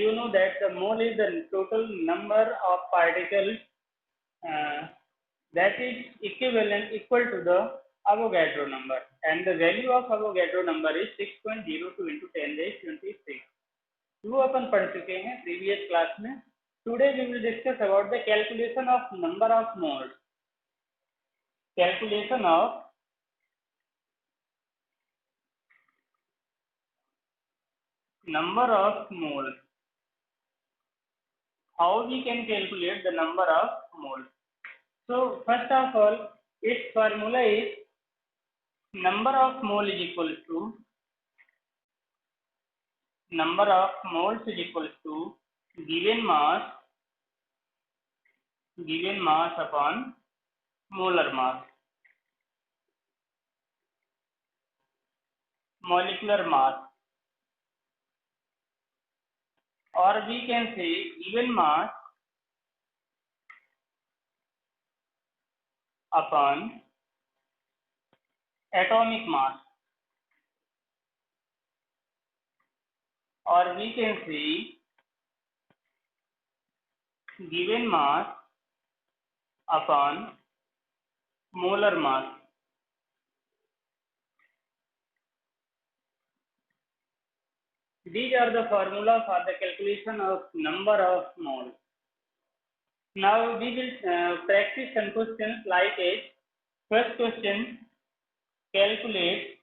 you know that the mole is the total number of particles that is equal to the Avogadro number, and the value of Avogadro number is 6.02 into 10 raised 26. वो अपन पढ़ चुके हैं previous class में. Today we will discuss about the calculation of number of moles. Calculation of number of moles. How we can calculate the number of moles? So first of all, its formula is number of mole is equal to number of moles is equal to given mass upon molar mass, molecular mass, or we can say given mass upon atomic mass, or we can say given mass upon molar mass. These are the formula for the calculation of number of moles. Now we will practice some questions like it. First question, calculate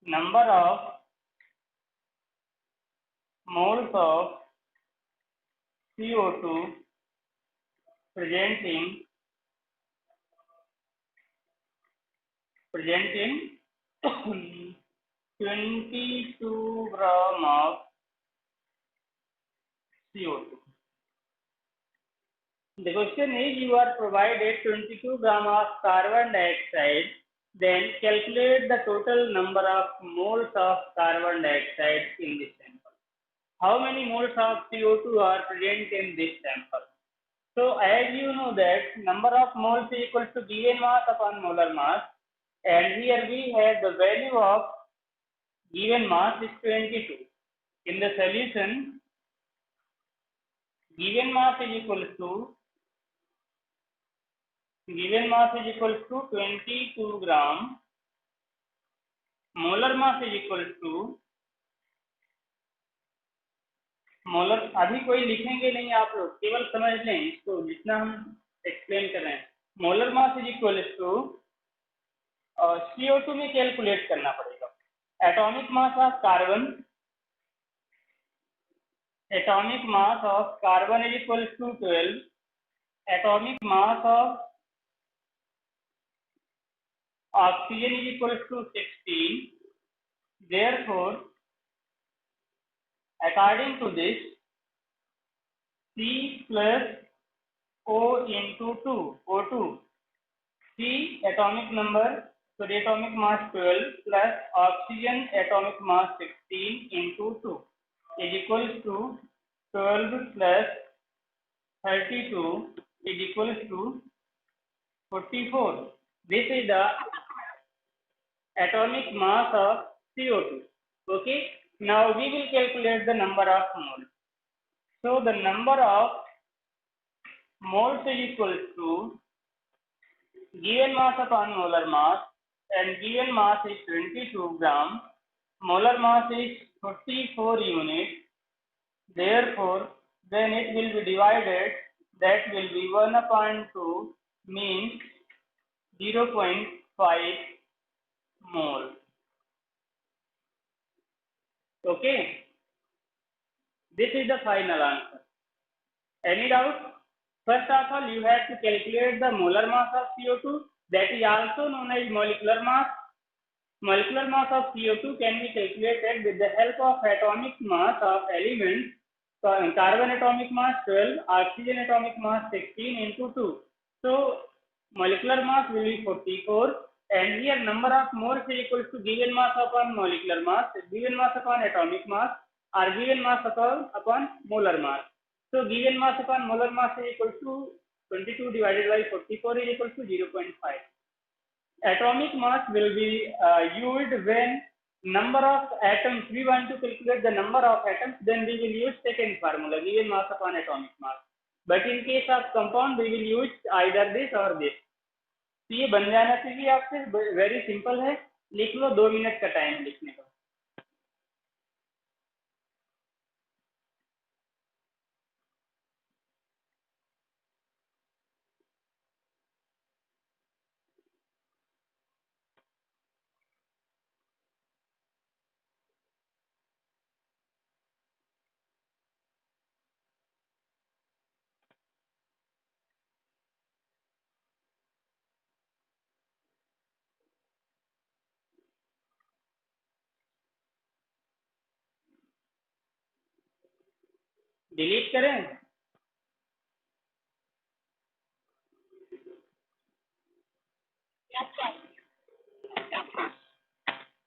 number of moles of CO2 present in 22 gram of CO2. The question is, you are provided 22 gram of carbon dioxide, then calculate the total number of moles of carbon dioxide in this sample. How many moles of CO2 are present in this sample? So as you know that number of moles is equal to given mass upon molar mass, and here we have the value of given mass is 22. In the solution, given mass is equal to 22 gram, molar mass is equal to molar. अभी कोई लिखेंगे नहीं आप लोग, केवल समझ लें इसको जितना हम एक्सप्लेन कर रहे हैं. Molar mass is equal to CO2 में कैलकुलेट करना पड़ेगा. Atomic mass of carbon is equal to 12. Atomic mass of oxygen is equal to 16. Therefore, according to this, C plus O into 2, O2. C atomic number, so the atomic mass 12 plus oxygen atomic mass 16 into 2 is equals to 12 plus 32 is equals to 44. This is the atomic mass of CO2. Okay. Now we will calculate the number of moles. So the number of moles is equal to given mass upon molar mass, and given mass is 22 gram, molar mass is 44 units. Therefore, then it will be divided, that will be 1/2 means 0.5 mole. Okay, this is the final answer. Any doubt? First of all, you have to calculate the molar mass of CO2, that is also known as molecular mass. Molecular mass of CO2 can be calculated with the help of atomic mass of elements. Carbon atomic mass 12, oxygen atomic mass 16 into 2. So molecular mass will be 44. And here number of moles is equal to given mass upon molecular mass, given mass upon atomic mass, or given mass upon molar mass. So given mass upon molar mass is equal to 22 divided by 44 is equal to 0.5. Atomic mass will be used when number of atoms, we want to calculate the number of atoms, then we will use second formula, given mass upon atomic mass. But in case of compound, we will use either this or this. तो ये बन जाना चाहिए आपसे, very simple है, लिख लो, 2 minute का time लिखने का. डिलीट करें?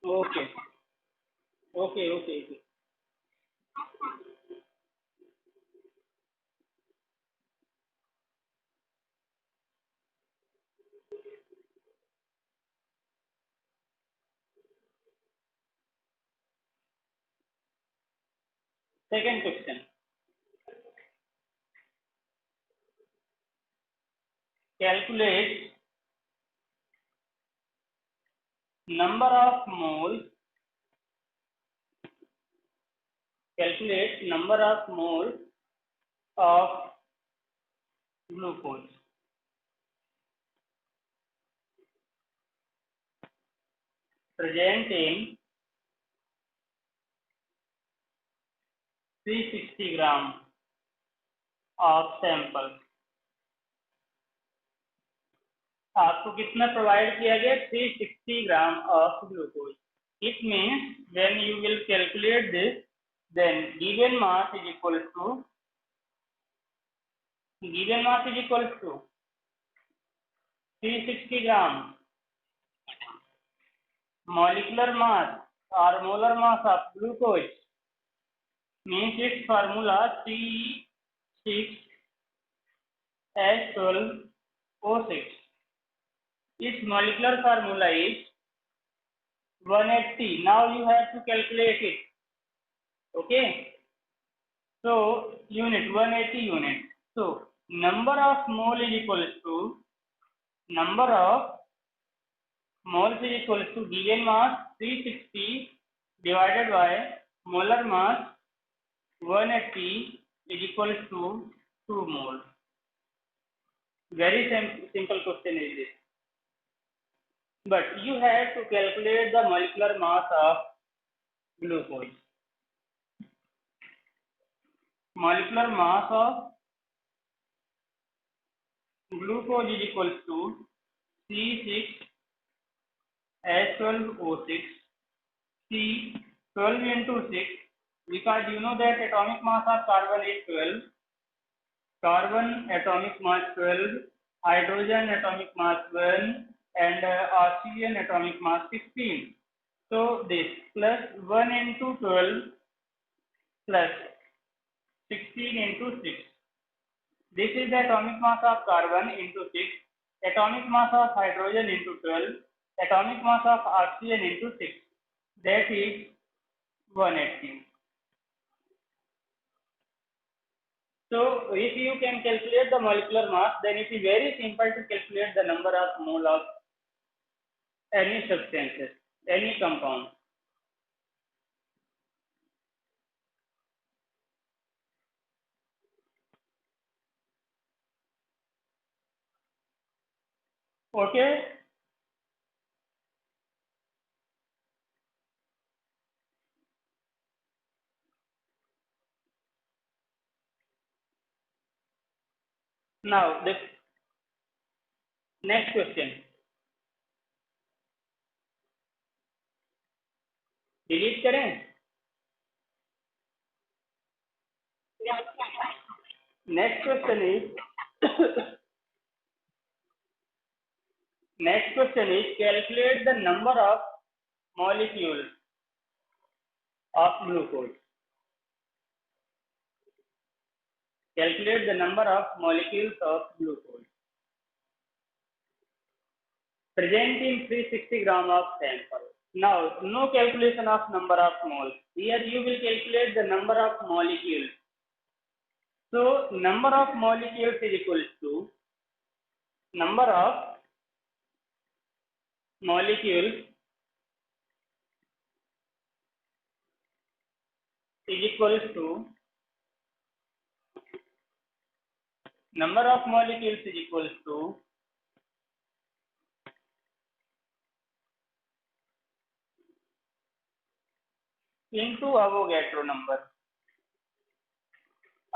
Okay okay okay okay. Second question, calculate number of moles, calculate number of moles of glucose present in 360 gram of sample. आपको कितना प्रोवाइड किया गया? 360 gram of glucose. It means when you will calculate this, then given mass is equal to 360 gram molecular mass or molar mass of glucose, means its formula C6H12O6. its molecular formula is 180. Now you have to calculate it. Okay, so unit 180 unit. So number of mole is equals to number of moles is equals to given mass 360 divided by molar mass 180 is equals to 2 mole. Very simple question is this. But you have to calculate the molecular mass of glucose. Molecular mass of glucose is equals to C6H12O6. C12 into 6, because you know that atomic mass of carbon is 12. Carbon atomic mass 12, hydrogen atomic mass 1, and oxygen atomic mass 16. So this plus 1 into 12 plus 16 into 6. This is the atomic mass of carbon into 6, atomic mass of hydrogen into 12, atomic mass of oxygen into 6. That is 180. So if you can calculate the molecular mass, then it is very simple to calculate the number of mole of any substances, any compound. Okay. Now the next question. Delete करें? Next question is next question is calculate the number of molecules of glucose. Calculate the number of molecules of glucose present in 360 gram of sample. Now, no calculation of number of moles. Here you will calculate the number of molecules. So, number of molecules is equals to number of molecules is equals to number of molecules is equals to into Avogadro number,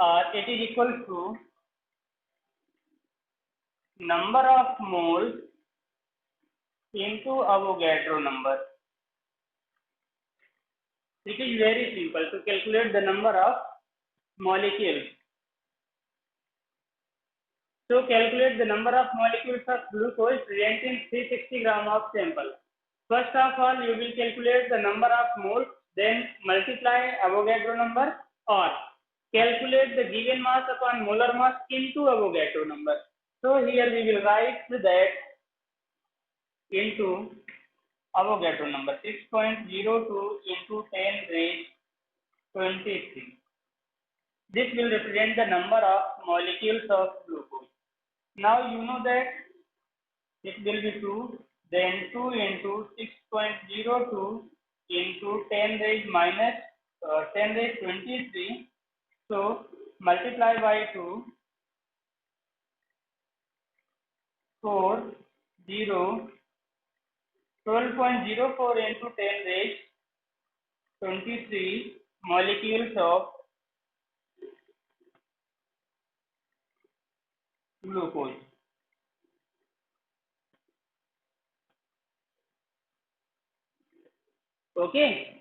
or it is equal to number of moles into Avogadro number. It is very simple to calculate the number of molecules. So calculate the number of molecules of glucose present in 360 gram of sample. First of all, you will calculate the number of moles, then multiply Avogadro number, or calculate the given mass upon molar mass into Avogadro number. So here we will write that into Avogadro number 6.02 into 10 raised 23. This will represent the number of molecules of glucose. Now you know that it will be 2, then 2 into 6.02 into 10 raised minus 10 raised 23. So multiply by 2, 4, 0, 12.04 into 10 raised 23 molecules of glucose. Okay.